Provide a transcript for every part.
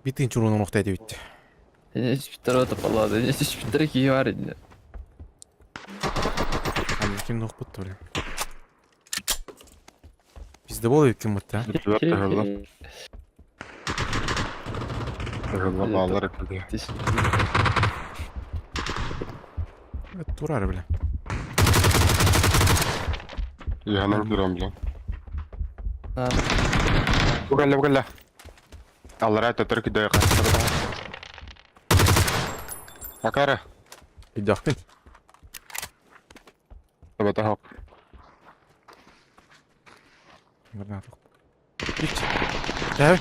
Битин чурунун ноктай дебит. Спиттер отып алады. Спиттер кийи бар инде. Аны ким нокпут бля. Бизде болот экен мытта. Баллар килди. Турар бля. Яның дурам бля. Бугалла. Аллара татар кидай кастырда. Акара. Идахтын. Табата хап. Гранату. Бит. Давай.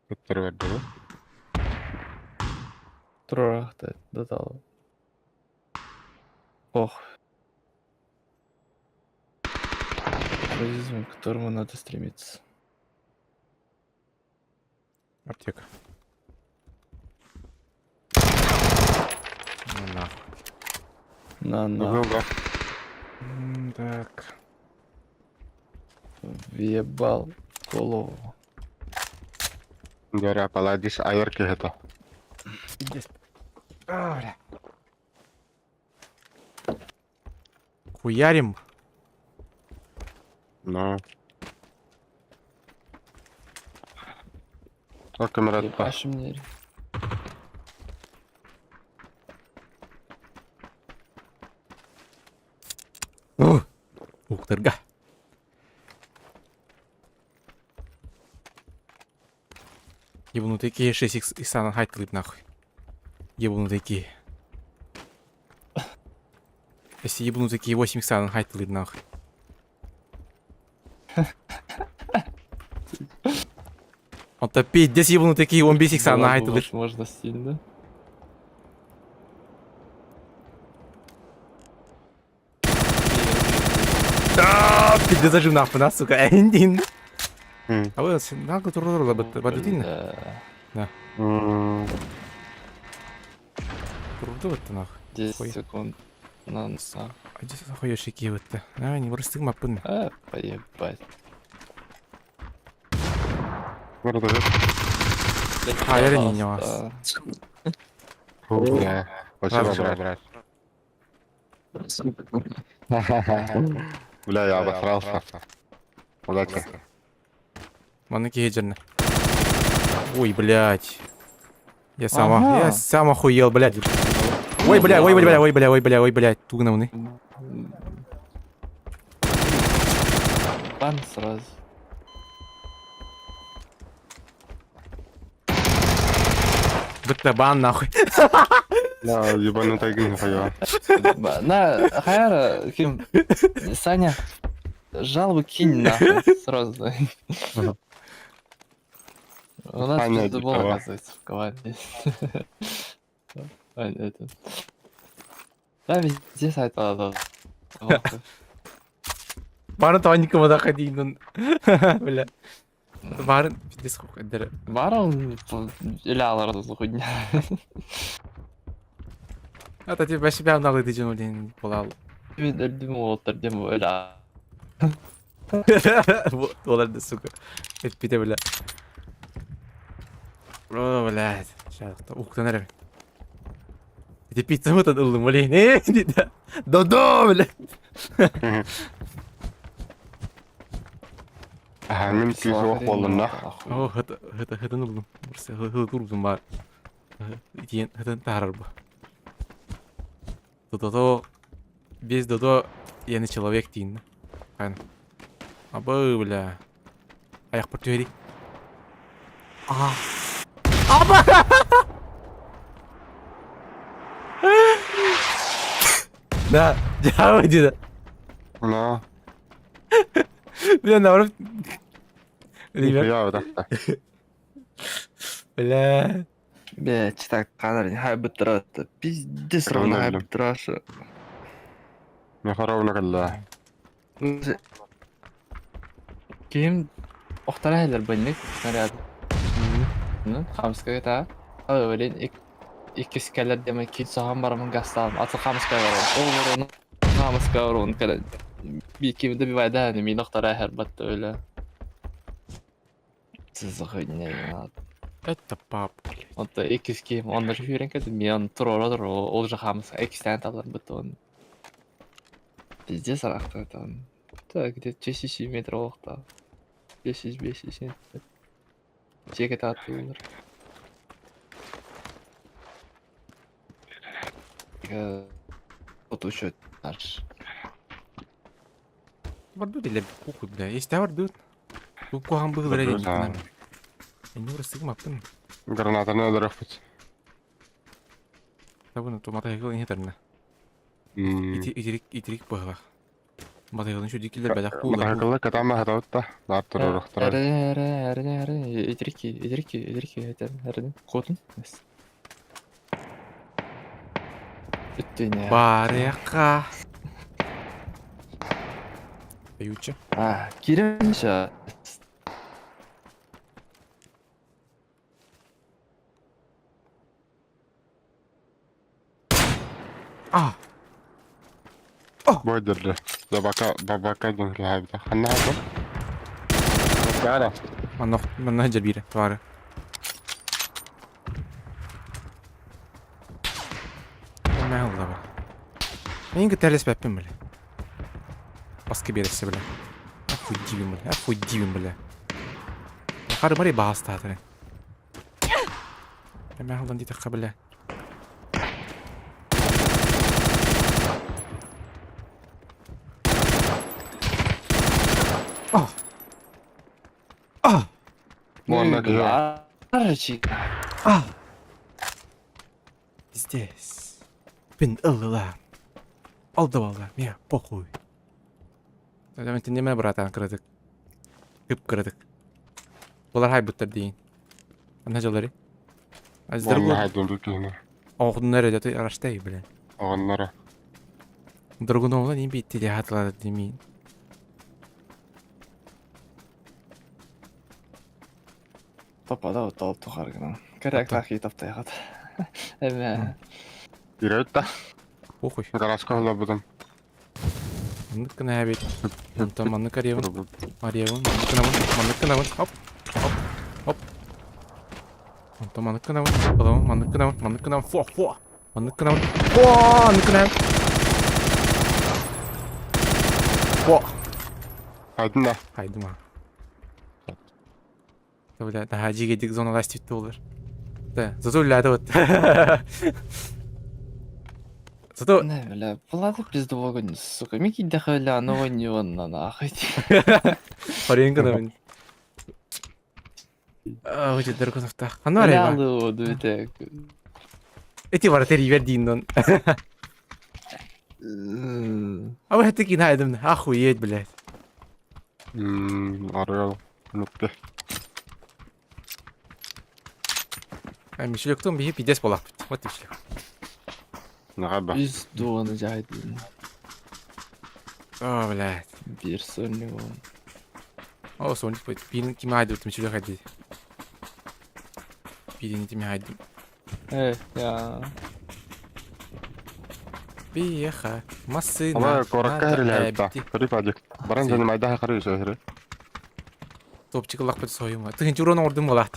Татар верди. Туракта датал. Ох. Терроризм, к которому надо стремиться. Аптека. Ну нахуй. На. Так. Въебал голову. Гара паладис айр кехето. Здесь. Бля. Хуярим. Но. Как камера? Ебашим мне. Уктырга. Ебанутые такие 6х и санан хайтлыт нахуй. Ебанутые такие. Если ебанутые такие 8х санан хайтлыт нахуй. Он топить, здесь ебанутые такие 15х санан хайтлыт. Можно сильно. Пиздец зажим нахуй нас, сука. Эндин. А вы нахуй турурла бадутин. Да. Турурду вот нахуй. 10 секунд. На. А здесь охуешь какие вот то. А, не вырастык мапын. Поебать. А, я не вас. Спасибо, брат. Бля, я обосрался. Удачи. Манеки хеджерны. Ой, блядь. Я сам охуел, блядь. Ой, блядь, тугнавны. Бан сразу. Бытта бан нахуй. Да, ебанутая гнилая. На, Хайара, Ким, Саня, жалобу кинь нахуй сразу. У нас Саня, пиздобол, давай. оказывается, в команде. Да, везде сайт надо. Барын то никому доходи, ну. Бля. Барын пиздец хуй. Бар он или алар хуйня. А то тебе себя надо ты джин блин полал. Видимо, отдем öyle. Вот, оларды, сука. Это пите, бля. О, блядь. Сейчас, уктанар. Это пицца вот это улым, блин. Да, блядь. Мен күйзі қолына. О, это ну блин. Просто турбузум бар. Тиен, это тарар ба. То без додо я не человек тин. Хан. Аба, бля. Аяк потери. Аба! Да, жауап иди. Ну, Бля, наоборот. Ребят, я вот так. бля. Блять, так, кадры, хай бытрат. Пиздец, равно хай бытраша. Я хоровна калла. Ким оқтара хайлар банник снаряд. Ну, хамска та. Блин, ikisi keller demek ki sahan baramın gastalım. Atı kamış kavurun. Oğlum kamış kavurun. Bir iki bir vayda hani mi noktara her battı öyle. Sızık ne ya. Это пап. Hatta ikisi kim onları hüren kadın mi an troradır o olacak hamısı iki tane talar beton. Bizde sarakta tan. Ta gide 500 metre okta. 500 metre. Ceket atıyorlar. Отучет наш. Барду диле похуй, бля. Есть товар, дут. Тут куган был ради Барду, да. нами. Я не урастыгмаптым. Гранатаны öldürüp bit. Табыны то матайгыл инетерне. Итирик быгылах. Матайгылын şu dikiller belak buğular. Мотоциклы катама хатавытта. Лартыр урухтыра. Эре, идрики, это, эрден. Котун. Үттүнө. Баряка. Аютча. Киренша. А. Бойдерли. Бабака динки хайбита. Ханна хайбита. Гара. من نهجر بيره تواره. ما هو ده. مين قلت لي سبب بمله. بس كبير السبله. أفو الجيبين بله. خارج مري باست هذا. ما هو ده تقبله. Можно где? Здесь. Бин Аллах. Алда валла. Мне похуй. Zaman dinleme bratan kırdık. Hıp kırdık. Bunlar haybıttır deyin. Anlacaları. Azdır bu. Можно хайдын кийини. Oğudun nerede de araçtayı bile. Оғаннары. Durgun oğlan iyi bitti diye hatırladı demeyin. Топада отол тухаргана. Керек тахи таптайгат. Эме. Ирөйтта. Похуй. Гаражка хылабыдым. Manlık kına evet. Montan manlık arayalım. Arayalım. Manlık kına vur. Hop. Hop. Hop. Montan manlık kına vur. Alalım. Manlık kına vur. Manlık kına vur. Fua fua. Manlık kına vur. Fua. Manlık kına vur. Fua. Хайдын да. Haydi ma. Böyle daha acı gedik zona lastikte olur. Da. Zато ляда вот. Зато Не, бля, плата пиздового гоня, сука. Мики дахаля, но не он на нахуй. парень кына мен. Өте дөркөнөфтө. Кана арай ба? Алу, дуйте. Эти бар тери вердин он. Ау хэтэ кин хайдым. Ахуйет, блядь. Арыял. Нүкте. Ай мишлектон бии пидес болак. Вот и всё. Нағаба. Пиздуаны жайдын. О, блядь. Bir sönüyor. О, соник будет. Пин ким хайдым мишлек хайды. Пин ким хайдым. Ya. Биеха. Масына. Ама коракка хэрэлээ та. Төрөп ажиг. Баран зэний майдаа хараа шэхрэ. Топчик лак бит союма. Тыгын журон ордум болат.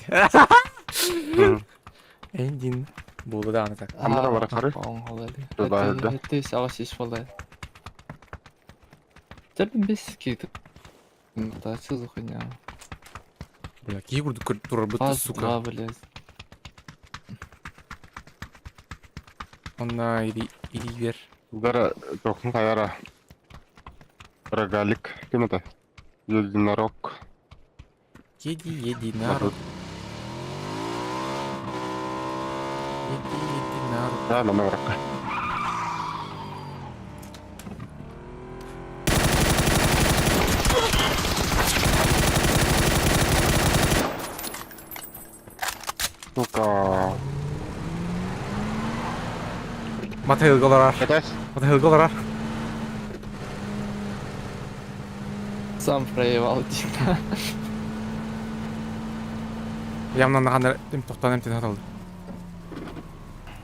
Эндин. Булды да аны так. Амара бара хараа. Тубайда. Это савас иш фалай. Тэрбин бис кит. Да, что за хуйня? Бля, кибурду турар бутты, сука. Блядь. Онна ири вер. Дара тохун каяра. Рогалик. Ким это? Единорог. Еди народ. Еди народ. Да, на маврака. Сука. Mata hılgılar. Этась? Mata hılgılar. Сам проебал. Ямнан нахандар тем тоқтан эмтен аталды.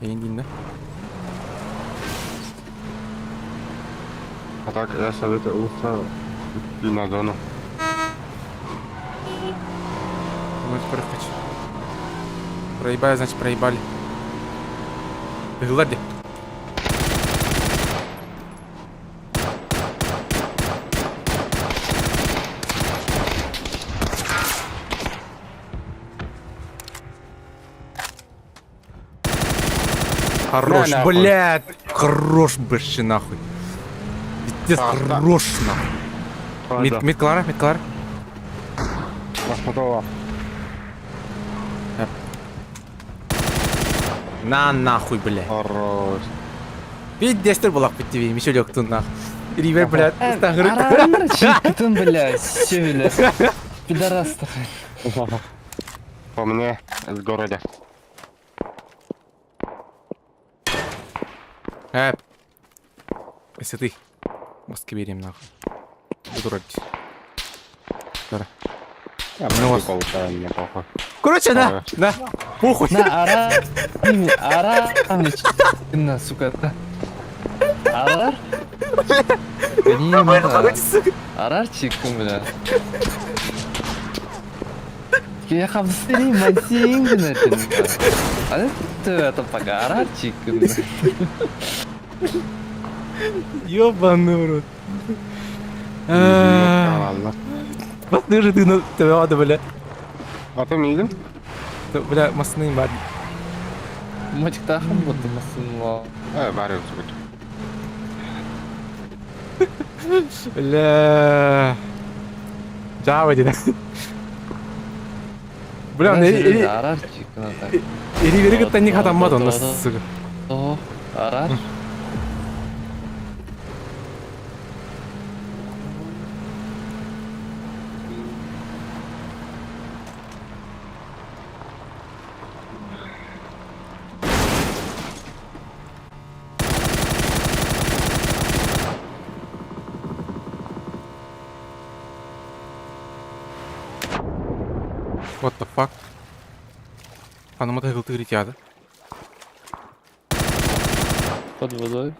Эйин дейін да. А так, я советую лучше идти на зону. Вот прыгать. Проебали, значит, проебали. Глади. Хорош, На, нахуй. блядь! Хорош, вообще, нахуй. Пиздец, А, да. хорош, нахуй. Пойду. Мид Клара, мид Клара. Готово. На нахуй, блядь. Хорош. Пиздец, булак бит тебе, мишелек тут нахуй. Ривер, блядь, стагрык. Арарар чикытын, блядь, все, блядь. Пидорас такой. По мне, в городе. Если ты. Мозги берем нахуй. Буду робить. Давай. Ну, вас. получаем, мне похуй. Короче, Давай. на, похуй. На, арар, чикытын, сука. Арар? Арар чикытын, блядь. Я хамстерим, мансин, блядь. А это пога, арар чикытын. Ёбаный в рот. Ладно. Батны же ты на ТВА, бля. А ты миден? Бля, масны бар. Мотик тахам будто масынла. Барю сбыть. Бля. Жава dedi. Бля, Арар чикытын, так. ривери гыттан не хатаммады он нас. О, арар. What the fuck? Анама тыгылты гритяды. Под водой.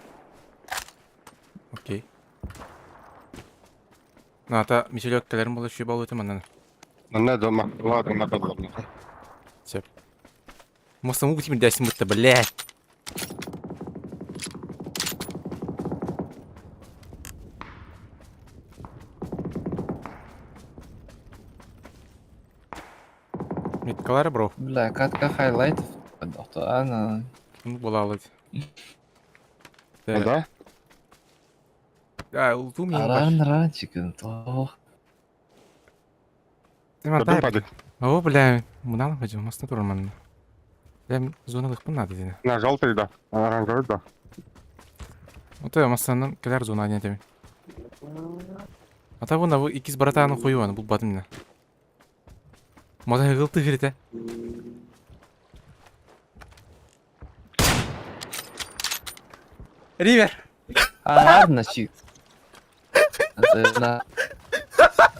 Окей. Ната мишелек келерим болу шүй болу өтім анан. Не дома. Ладно, на подобно. Все. Мостом угу тимир дәсім бұтты, блядь. Меткалары, бро. Бля, катка хайлайтов. Ана. Ну, бола алады. Да? Улту мен Аран чикытын, тох. Куда падать? О, бля, мынаны пойдем, масына тұрман. Бля, зоналықпын надо дені. На желтый, да. На оранжевый, да. Ота масынан келер зона аден теме. Ата бұна бұл икіз баратағын қойу аны, бұл бадымна. Мада ғылты ғырыта. Ривер! Ладно, чик.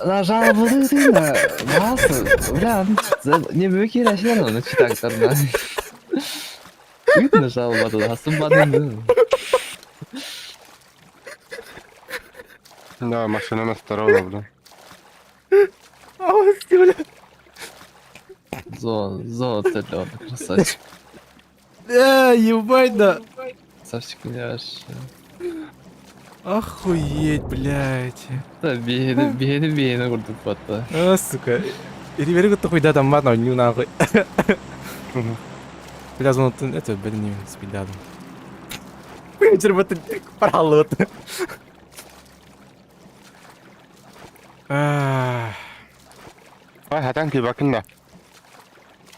На жалобы ты на массу. Бля, не бөки рәшен оны читактарына. Үйтіні жалобы да, сымбадың. Да, машина на сторону, бля. Ауыз бля. Зон целён, красавчик. Ебать, да. Красавчик, няш. Охуеть, блядь. Да, бейні құрды патта. Сука. Ривер күтті қойда адам бар, не нахуй. Бля, зонатын, это, блин, спидадым. Вечер вот паралы вот. Ай, хатан кибакын да.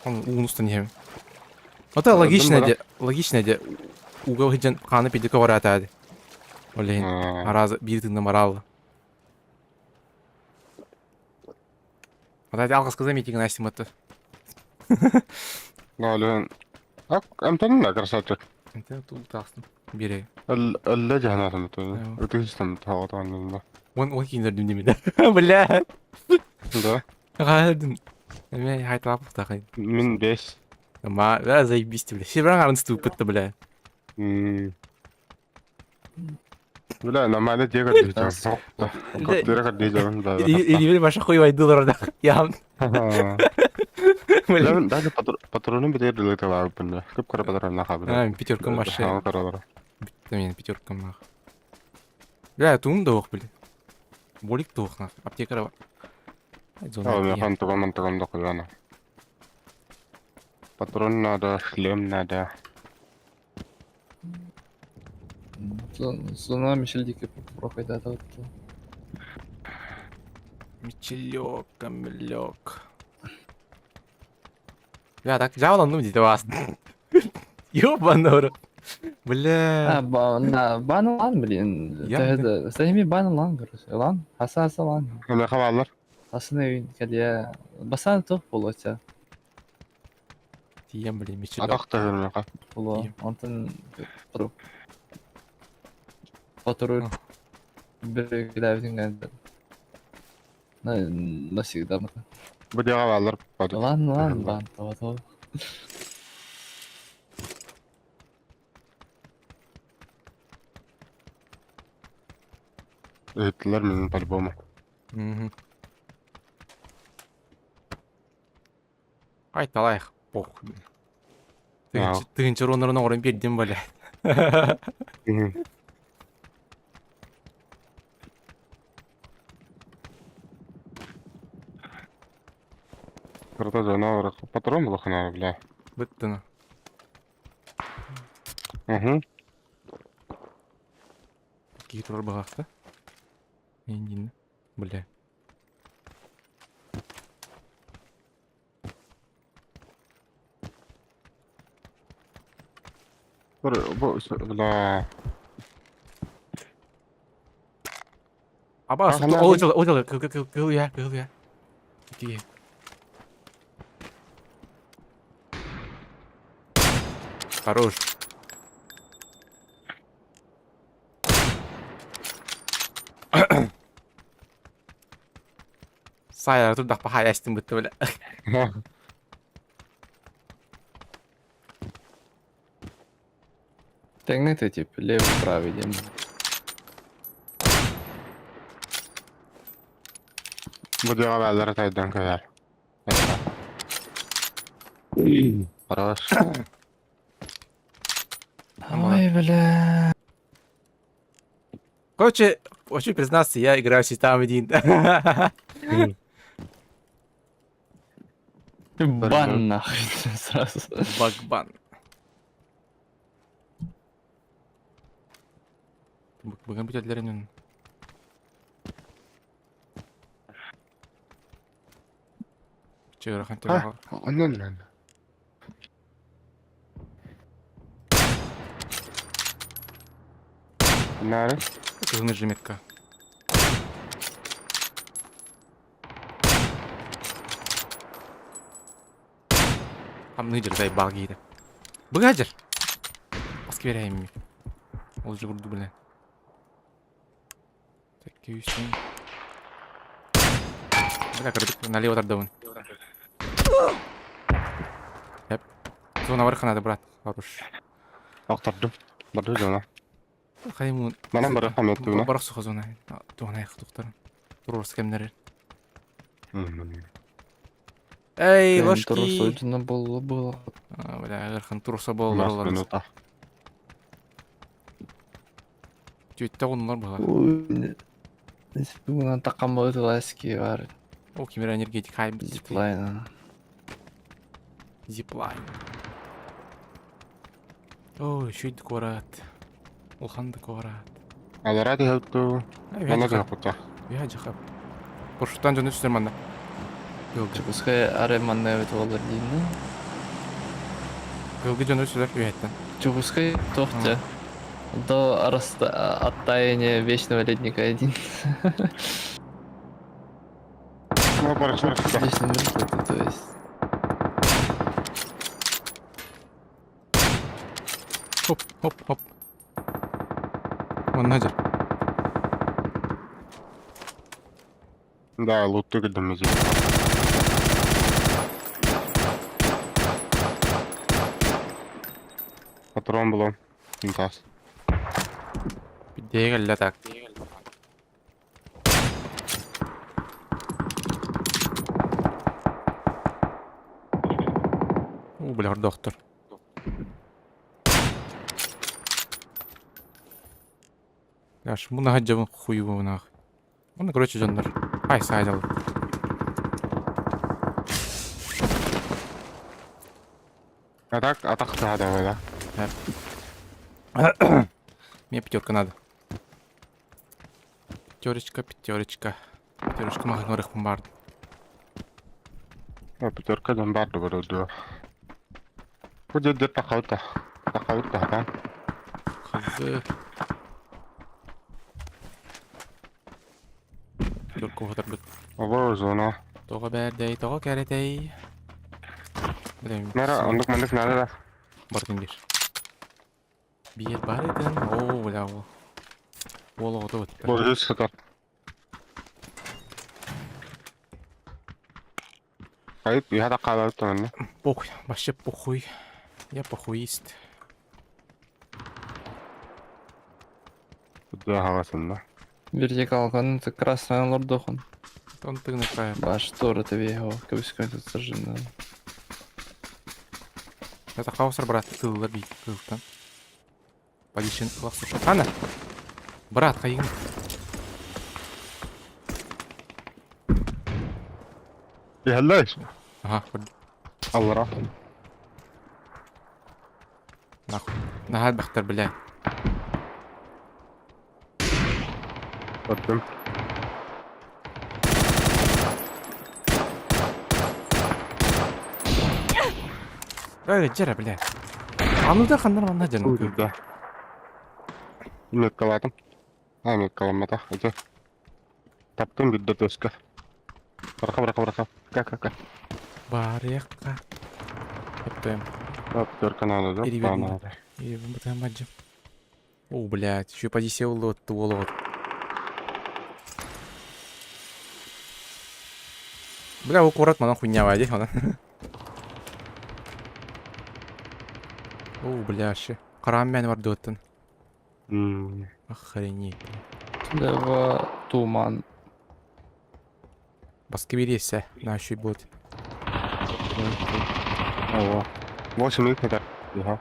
Он унустан ем. Это логично де. Угол хиджан қаны педика бар атады. Олейін, аразы бір тыңды маралы. Атады алғыз қызы метеген астым атты. Нолен. Ак, амтанын да красавчик. Энте тул тастым. Берег. Әлі жаханатым өтеді. Өтігістім тағатағанын да. Он кейіндер дүмдемеді. Бля. Да. Ғадым. Әме хайтылап ұқтақай. Мен 5. Да, заебись ты, бля. Сибран арын ступытты, бля. Бля, нормально дегар дiyeceğim. Degар diyeceğim da. Или баша хуй вайдылар орда. Яам. Бля, даже патроны бітер дилете var bunda. Kıpkara patronlar kabul. А, пятерка машина. Tamam karalar. Да мен пятерка нах. Бля, туым да ох, бля. Болик да ох, нах. Аптекара бар. Tamam ya kan tuğan da koyana. Patron nada, шлем nada. Sonra Мишельдикке прокайда атабытты. Мечелек, камелек. Бля, так жабыландым дейді бас. Ёбаный в рот. Бля. Баны лан, блин. Я, Сами баны лан, короче. Лан, аса лан. Ne haberler? Асына үйін кәдия. Басаны тоқ болу өте. Тием, блин, мечелек. Atak da görmüyor. Болу. Тием. Антын тұрып. Патруль. Bir giderdin geldi. Nasıl gider? Bu diye haberler. Lan. Tamam. Öğüttüler mi по-любому? Айталайық, пох. Ya. Тыгынчы ронырына орын бердім, бля. Круто, жанавар. Патрон был хана, бля. Быттыны. Угу. Кейтор бағақты. Мен дейін, бля. Bu, bля. Аба, Ағына ол кыл я. Тие. Хорош. Сайар тут дақ пахай әстің бітті, бля. Тегне ты тип левый правый дем. Bu diye haberler taydan kayar. Хорош. Ой, бля. Короче, хочу признаться, я играю систему один. Бан нахуй сразу. Багбан. Бүгін бітетілерінен. Чығырақан Ha, түрі ondan lan. Nere? Кызыны жеметка. Хамны жыр, дай баг ейді. Бұға жыр. Басқа берейін мен. Ол жүгірді, бля. Так, күйістен. Бля, кірдік, налево тардауын. Hep. Zona var kanada, брат. Хорош. Aktırdım. Bada jona. Хаймун. Bana bırakam etti buna. Барақ суға зона. Туғана яқ тұқтарым. Тұрорс кемдері. Эй, ложки. Турсойдина было. Бля, ғырхан тұрса бол. Нас минута. Түйетті ғонылар бұға. Бүгін таққан болды ласки бар. О, кемера энергетик хайм. Зиплайна. Зиплайн. Ой, шүйді қорат. Улханды қорат. Аларады хәутту. Бана жана кутта. Я жақап. Поршуттан жөні түсер манда. Пускай ареманна өтіп олар дейін. Кылды жөні түсер үйеттен. Пускай тоқты. До оттаяния вечного ледника один. Ну, барышар. Вечный ледник, то есть. Хоп. Вон надя. Да, лутту гидим мези. Патрон булам. Мутас. Бидеге эле так. Бля, доктор. Яш, муна хаджабын хуйбу нах. Оны, короче, жандар. Ай, сайдал. Атак тада да. Мне пятерка надо. Пятерочка, пятерочка. Пятерочка маған орықпын барды. Пятеркадан барды бұрыды. Бұл жерде тақауыта. Тақауыта, да? Қызы. Пятерка отырдық. Ovo zona. Тоға бәрдей, тоға кәрдей. Білемін. Нара, ондық мандық нары да. Бардын кеш. Бейер бар едің. Оу, бля, ол. Ол оғды өтті. Бұл жүз сатар. Қайып, я да қалады тұмын. Похуй, вообще похуй. Я похуист. Бұдды ағасында. Вертикалканы ты красный лордохан. Он тыгны кая. Баш тора тебе его, как сказать, сожжено. Это хаосар, брат, тыллар бейт, тылтан. Подишин лақ сұша. Ана! Брат, қайығын. Иһәлләш. Ага, көрді. Аллара. Нахуй. Нахад бақтар, бля. Көрдім. Ай, жара, бля. Ануда қандар маңна жаным. Бұдды. Мек қаладым. Мек қаламада. Әді. Таптым бүдді төскі. Бырақа. Ка. Бар яққа. Өптім. Пятерка надо, да? Переверну. Надо. И бұтам маджым. О, блядь, еще позиция улотты, олот. Бля, ол қорат мана хуйня вайди, она. О, бля, ше. Қарам мәні бар дөттін. Охренеть. Слева туман. Басқа бересі, на еще будет. Ого. 8 минут метр. Иха.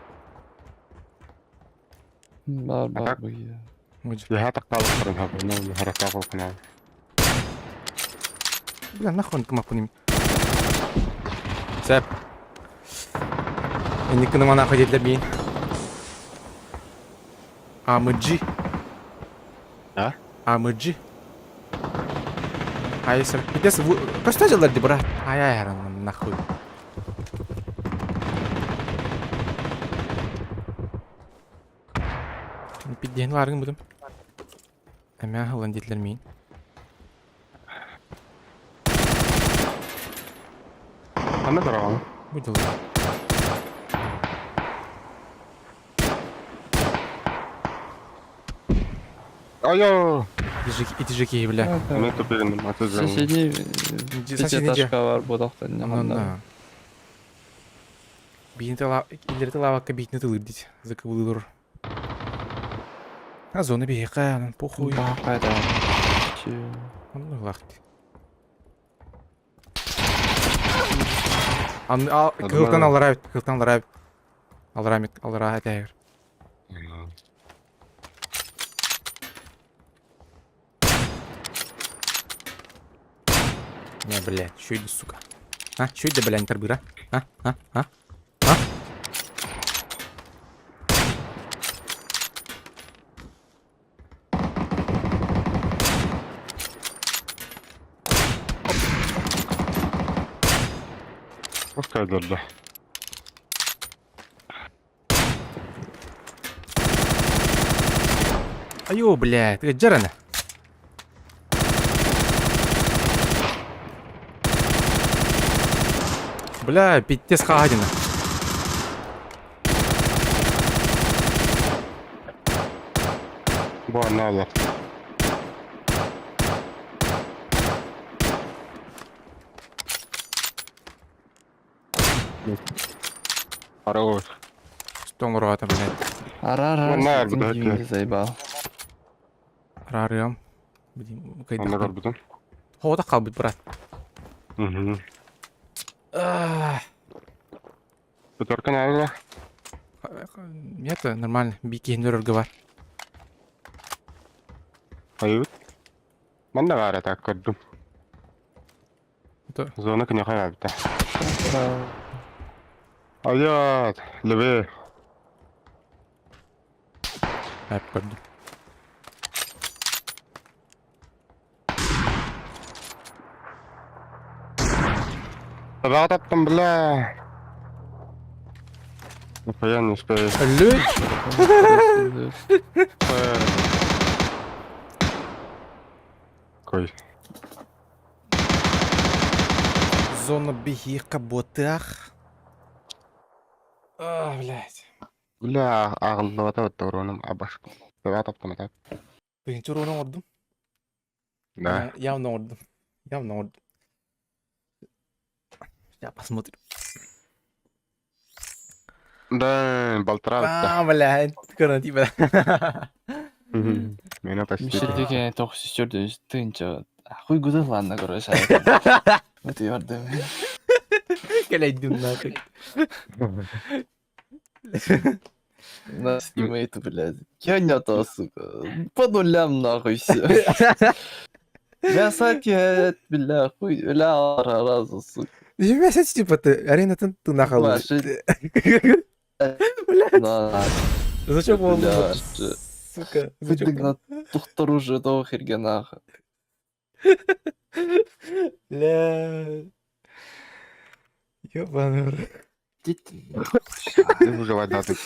Бар, так? бұйы. Иха тақталық тұрын хабы. Ну, харата қолқына. Бля, нахуй кыма куним. Сәп. Енді кінің мана қадетлер бейін. Амыджи. А? Амыджи. Айсыр. Бітесі, көсті жылдар де, брат. Ай, нахуй. Бидден ларың бұдым. Әмә ғылан детлер мейін. Қандай тұраған? Бұдылы. Айо! Итижеки, бля. Мен тупегіндім, атыз жағын. Соседний Соседний пятиэтажка бар бұдақтан. Анна. Бейінті илерді лавакка бейтіні тылыр дейді. Зықы бұлыр. А зоны бейқа, анан похуй. Қайда. Анны лақты. Кылтан алар айбет, кылтан алар айбет. Алар айбет әйгір. Не, блядь, чё иди, сука? А, чё иди, блядь, интербыра? А? Пускай дұрды. Айо, блядь, жарана. Бля, пиздец хагадина. Бұ аналы. Хорош. Тоңгоргата, блядь. Ара-ара, Onlar сетин bir de кийимди заебал. Рарыгам. Блин, Onda кайда. kalbidin. Хода калбыт, брат. Пятерка надо. Это нормально. Бики хендерерге бар. Hayır. Ben de var atak kırdım. Это Zona kınya kaya bitti. Hayat. Lebe. hep gördüm. Tabağa attım bile. Yapayım işte. Ölü. Koy. Зона беги каботах. Блядь. Bile ağıllı vata vata oranım abaş. Tabağa attım atak. Birinci rounu vurdum. Да. Явно vurdum. Явно vurdum. Ya посмотрим. Да, болтра bitti. Блядь. Карантин. Мені почти. Мишелдеге 904 тыынча. Хуй гудыл ладно, короче. Вот ярдым. Глядь, нахуй. Нас тиммейты, блядь. Кёнято, сука. По нулям, нахуй, все. Мясакет, бля, хуй, ля, разу, сука. Нифига типа ты аренатын ты нахал. Маши. Блядь. На, Зачем он? Бля, Сука. Выдык Зачем? на тухтар уже до херге, нахуй. Бля. Ёбаный в рот. Дети. Ти вже вода тут.